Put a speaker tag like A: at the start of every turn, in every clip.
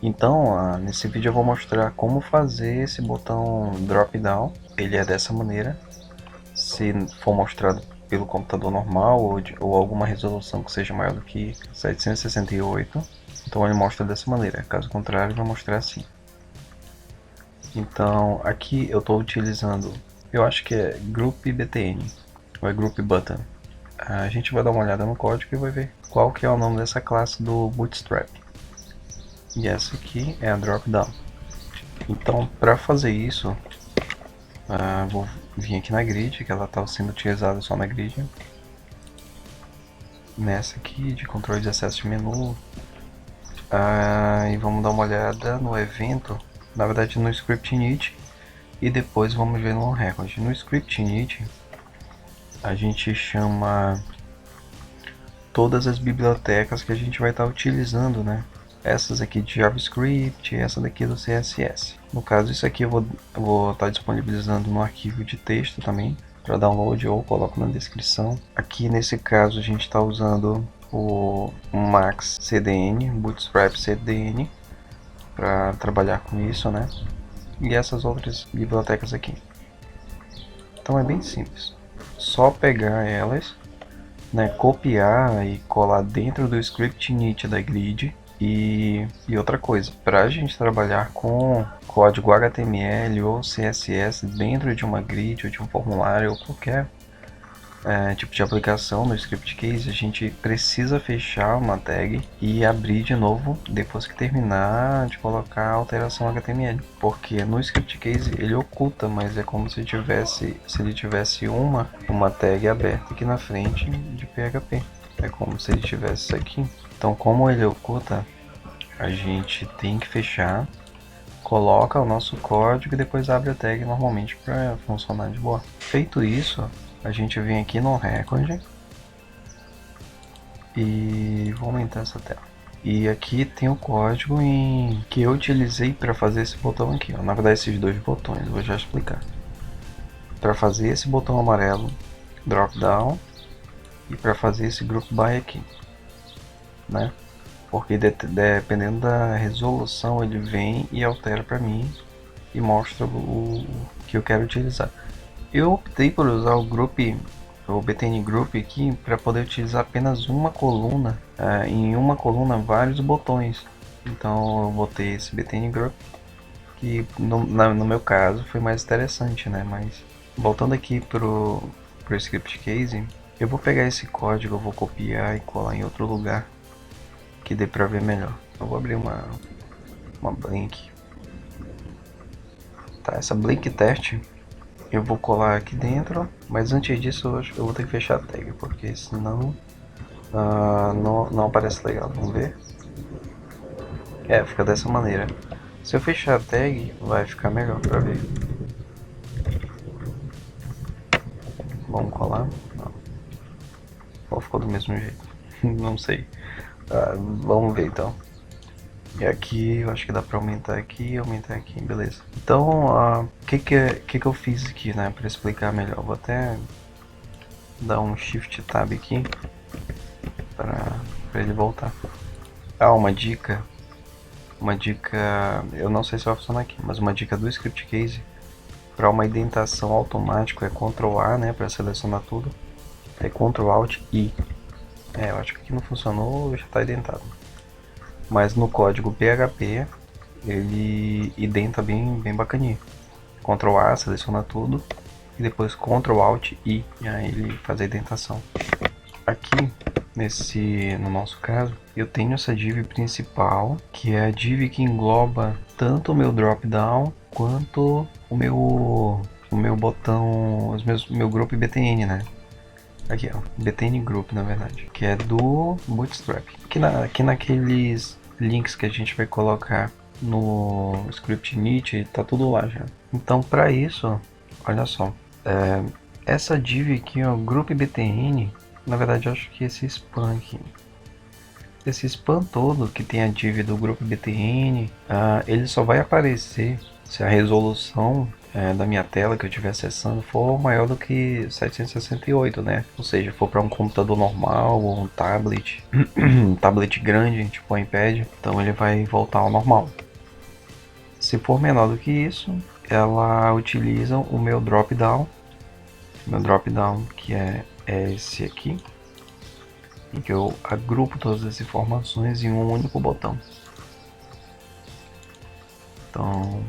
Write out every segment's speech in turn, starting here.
A: Então, nesse vídeo eu vou mostrar como fazer esse botão drop down. Ele é dessa maneira. Se for mostrado pelo computador normal ou alguma resolução que seja maior do que 768, então ele mostra dessa maneira. Caso contrário, vai mostrar assim. Então, aqui eu estou utilizando, eu acho que é Group BTN, ou é Group Button. A gente vai dar uma olhada no código e vai ver qual que é o nome dessa classe do Bootstrap. E essa aqui é a drop down. Então, para fazer isso, vou vir aqui na grid, que ela está sendo utilizada só na grid. Nessa aqui de controle de acesso de menu. E vamos dar uma olhada no evento, na verdade no script init, e depois vamos ver no record. No script init, a gente chama todas as bibliotecas que a gente vai estar utilizando, né? Essas aqui de JavaScript, essa daqui do CSS. No caso, isso aqui eu vou estar disponibilizando no arquivo de texto também, para download, ou coloco na descrição. Aqui nesse caso a gente está usando o Max CDN, Bootstrap CDN, para trabalhar com isso, né? E essas outras bibliotecas aqui. Então é bem simples. Só pegar elas, né, copiar e colar dentro do script init da grid. E outra coisa, para a gente trabalhar com código HTML ou CSS dentro de uma grid ou de um formulário ou qualquer tipo de aplicação no script case, a gente precisa fechar uma tag e abrir de novo depois que terminar de colocar a alteração HTML, porque no script case ele oculta, mas é como se ele tivesse uma tag aberta aqui na frente de PHP. É como se ele tivesse isso aqui. Então, como ele oculta, a gente tem que fechar, coloca o nosso código e depois abre a tag normalmente para funcionar de boa. Feito isso, a gente vem aqui no record e vou aumentar essa tela. E aqui tem o código que eu utilizei para fazer esse botão aqui, ó. Na verdade, esses dois botões, vou já explicar. Para fazer esse botão amarelo, drop down, e para fazer esse group by aqui, né? Porque dependendo da resolução ele vem e altera para mim e mostra o que eu quero utilizar. Eu optei por usar o BTN Group aqui para poder utilizar apenas uma coluna, em uma coluna vários botões. Então eu botei esse BTN Group, que no meu caso foi mais interessante, né? Mas voltando aqui pro script case, eu vou pegar esse código, eu vou copiar e colar em outro lugar que dê pra ver melhor. Eu vou abrir uma blink. Tá, essa blink teste eu vou colar aqui dentro, mas antes disso eu vou ter que fechar a tag, porque senão não aparece legal. Vamos ver? Fica dessa maneira. Se eu fechar a tag, vai ficar melhor pra ver. Vamos colar? Não. Ou ficou do mesmo jeito? Não sei. Vamos ver então. E aqui eu acho que dá pra aumentar aqui e aumentar aqui, beleza. Então, o que eu fiz aqui, né, pra explicar melhor. Vou até dar um Shift Tab aqui pra ele voltar. Uma dica, eu não sei se vai funcionar aqui, mas uma dica do Script Case para uma indentação automática é Ctrl A, né, para selecionar tudo. É Ctrl Alt I. Eu acho que aqui não funcionou, já tá indentado. Mas no código PHP ele indenta bem bacaninho. Ctrl A, seleciona tudo e depois Ctrl Alt I, e aí ele faz a indentação. Aqui no nosso caso, eu tenho essa div principal, que é a div que engloba tanto o meu drop down quanto o meu botão, meu grupo BTN, né? Aqui, ó, BTN Group, na verdade, que é do Bootstrap. Aqui naqueles links que a gente vai colocar no script init, tá tudo lá já. Então, para isso, olha só, essa div aqui, ó, Group BTN, na verdade, eu acho que esse span aqui, esse span todo que tem a div do grupo BTN, ele só vai aparecer se a resolução da minha tela que eu estiver acessando for maior do que 768, né? Ou seja, for para um computador normal ou um tablet, um tablet grande, tipo um iPad, então ele vai voltar ao normal. Se for menor do que isso, ela utiliza o meu drop-down, que é esse aqui, em que eu agrupo todas as informações em um único botão. Então,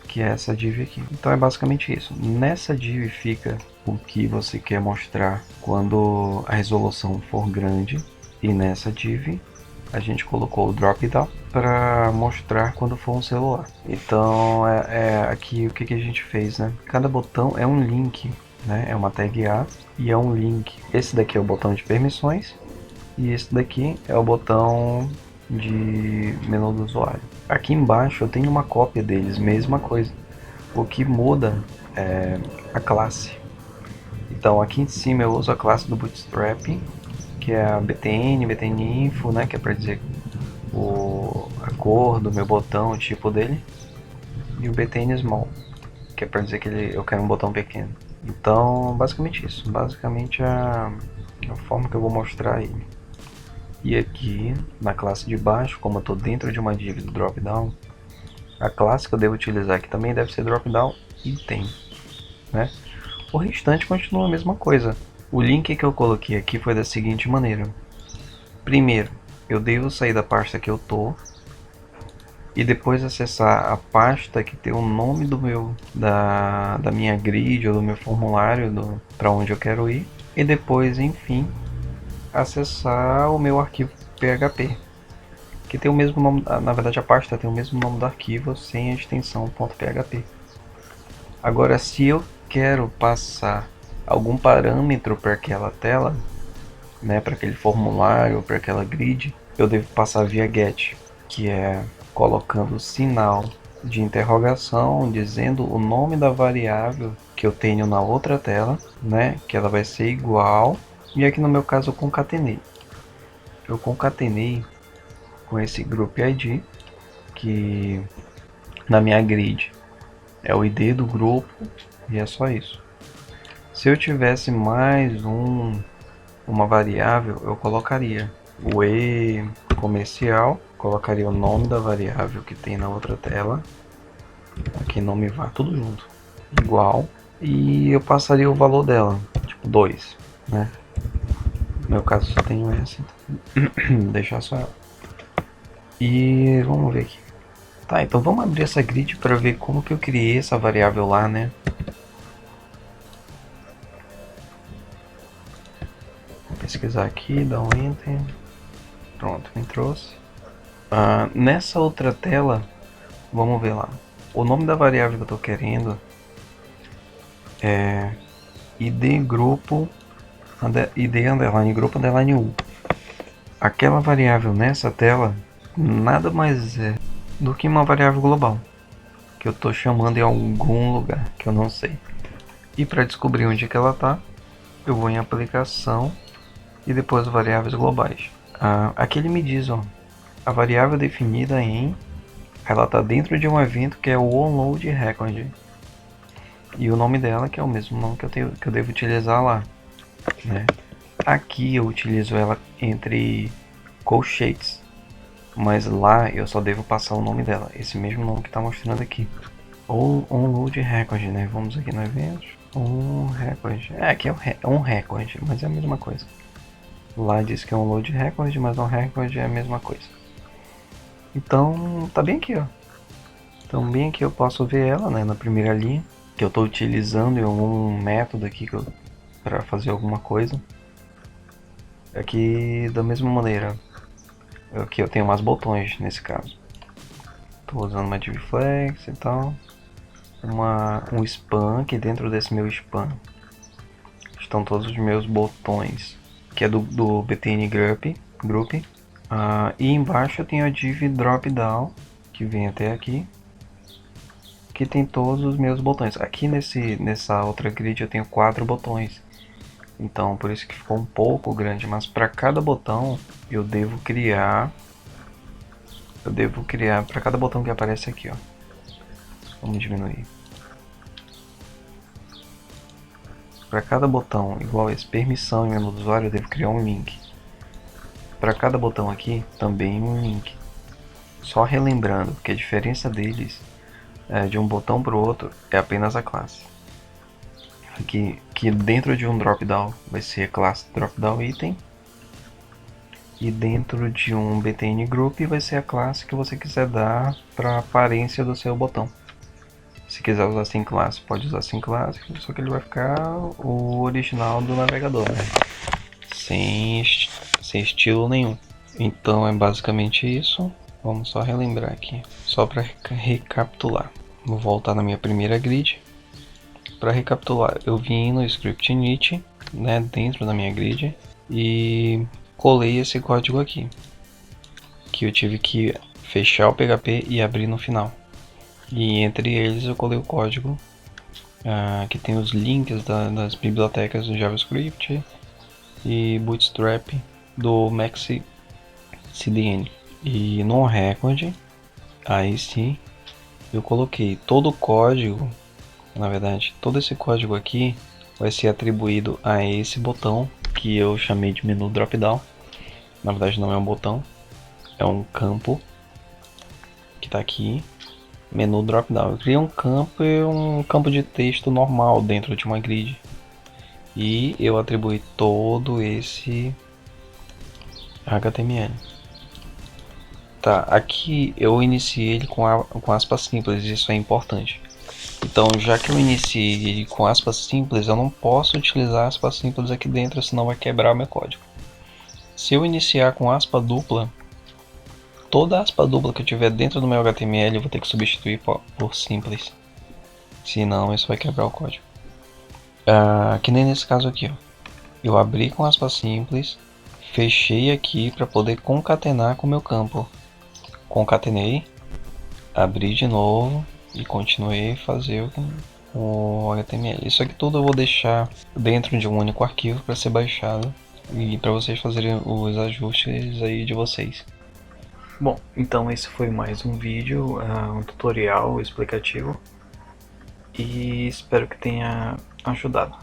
A: que é essa div aqui. Então é basicamente isso. Nessa div fica o que você quer mostrar quando a resolução for grande, e nessa div a gente colocou o drop down para mostrar quando for um celular. Então aqui o que a gente fez, né? Cada botão é um link, né? É uma tag A e é um link. Esse daqui é o botão de permissões e esse daqui é o botão de menu do usuário. Aqui embaixo eu tenho uma cópia deles, mesma coisa. O que muda é a classe. Então aqui em cima eu uso a classe do Bootstrap, que é a BTN, BTNinfo, né, que é para dizer a cor do meu botão, o tipo dele, e o BTN Small, que é para dizer que eu quero um botão pequeno. Então, basicamente isso. Basicamente a forma que eu vou mostrar ele. E aqui, na classe de baixo, como eu estou dentro de uma div do dropdown, a classe que eu devo utilizar aqui também deve ser dropdown item, né? O restante continua a mesma coisa. O link que eu coloquei aqui foi da seguinte maneira. Primeiro, eu devo sair da pasta que eu tô e depois acessar a pasta que tem o nome da minha grid ou do meu formulário para onde eu quero ir, e depois, enfim, acessar o meu arquivo PHP, que tem o mesmo nome, na verdade a pasta tem o mesmo nome do arquivo sem a extensão .php. Agora, se eu quero passar algum parâmetro para aquela tela, né, para aquele formulário, para aquela grid, eu devo passar via get, que é colocando o sinal de interrogação, dizendo o nome da variável que eu tenho na outra tela, né, que ela vai ser igual, e aqui no meu caso eu concatenei. Eu concatenei com esse group ID, que na minha grid é o ID do grupo, e é só isso. Se eu tivesse mais uma variável, eu colocaria o e comercial, colocaria o nome da variável que tem na outra tela, aqui nome var, tudo junto, igual, e eu passaria o valor dela, tipo 2, né? No meu caso só tenho essa, então deixar só ela. E vamos ver aqui. Tá, então vamos abrir essa grid para ver como que eu criei essa variável lá, né? Vou pesquisar aqui, dar um enter. Pronto, me trouxe. Nessa outra tela, vamos ver lá. O nome da variável que eu estou querendo é id grupo id underline grupo underline u. Aquela variável nessa tela nada mais é do que uma variável global que eu estou chamando em algum lugar que eu não sei. E para descobrir onde que ela está, eu vou em aplicação e depois variáveis globais. Aqui ele me diz, ó, a variável definida ela está dentro de um evento que é o onload record, e o nome dela que é o mesmo nome que eu devo utilizar lá, né? Aqui eu utilizo ela entre colchetes, mas lá eu só devo passar o nome dela, esse mesmo nome que está mostrando aqui, ou onload record, né? Vamos aqui no evento, record, aqui é um record, mas é a mesma coisa. Lá diz que é um load record, mas um record é a mesma coisa. Então, tá bem aqui, ó. Então, bem aqui eu posso ver ela, né, na primeira linha, que eu estou utilizando em algum método aqui para fazer alguma coisa. Aqui, da mesma maneira, aqui eu tenho mais botões nesse caso. Estou usando uma div flex e tal. Um span, que dentro desse meu span estão todos os meus botões, que é do BTN Group. E embaixo eu tenho a div Dropdown, que vem até aqui, que tem todos os meus botões. Aqui nessa outra grid eu tenho 4 botões, então por isso que ficou um pouco grande, mas para cada botão eu devo criar para cada botão que aparece aqui, ó. Vamos diminuir. Para cada botão igual a esse, permissão em menu do usuário, eu devo criar um link. Para cada botão aqui, também um link. Só relembrando que a diferença deles de um botão para o outro é apenas a classe. Aqui, que dentro de um drop-down vai ser a classe drop-down item. E dentro de um btn group vai ser a classe que você quiser dar para a aparência do seu botão. Se quiser usar sem classe, pode usar sem classe, só que ele vai ficar o original do navegador, né? Sem estilo nenhum. Então é basicamente isso. Vamos só relembrar aqui, só para recapitular. Vou voltar na minha primeira grid. Para recapitular, eu vim no script init, né, dentro da minha grid, e colei esse código aqui, que eu tive que fechar o PHP e abrir no final. E entre eles eu colei o código que tem os links das bibliotecas do JavaScript e Bootstrap do MaxCDN. E no record, aí sim, eu coloquei todo o código. Na verdade, todo esse código aqui vai ser atribuído a esse botão que eu chamei de menu dropdown. Na verdade não é um botão, é um campo que está aqui, menu dropdown. Eu criei um campo de texto normal dentro de uma grid e eu atribuí todo esse HTML. Tá, aqui eu iniciei ele com aspas simples, isso é importante. Então, já que eu iniciei ele com aspas simples, eu não posso utilizar aspas simples aqui dentro, senão vai quebrar o meu código. Se eu iniciar com aspa dupla, toda aspa dupla que eu tiver dentro do meu HTML eu vou ter que substituir por simples. Senão isso vai quebrar o código. Que nem nesse caso aqui, ó. Eu abri com aspas simples, fechei aqui para poder concatenar com o meu campo. Concatenei, abri de novo e continuei a fazer o HTML. Isso aqui tudo eu vou deixar dentro de um único arquivo para ser baixado e para vocês fazerem os ajustes aí de vocês. Bom, então esse foi mais um vídeo, um tutorial explicativo, e espero que tenha ajudado.